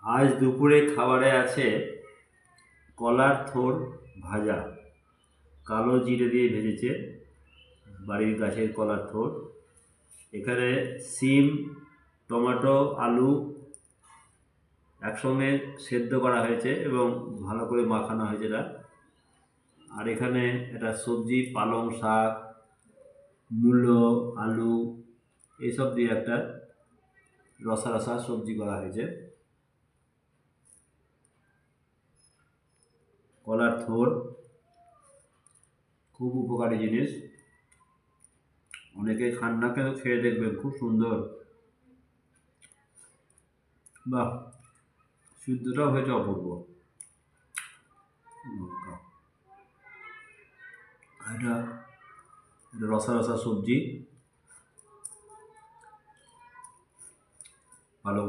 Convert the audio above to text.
আজ দুপুরে খাবারে আছে কলার থোর ভাজা, কালো জিরে দিয়ে ভেজেছে, বাড়ির গাছের কলার থোর। এখানে সিম, টমেটো, আলু একসঙ্গে সেদ্ধ করা হয়েছে এবং ভালো করে মাখানো হয়েছে এটা। আর এখানে একটা সবজি, পালং শাক, মূলো, আলু এইসব দিয়ে একটা রসা রসা সবজি করা হয়েছে। কলার থোর খুব উপকারী জিনিস, অনেকে খান না, কেন খেয়ে দেখবেন, খুব সুন্দর। বাহ, সিদ্ধটাও হয়েছে অপূর্ব। এটা রসা রসা সবজি, পালং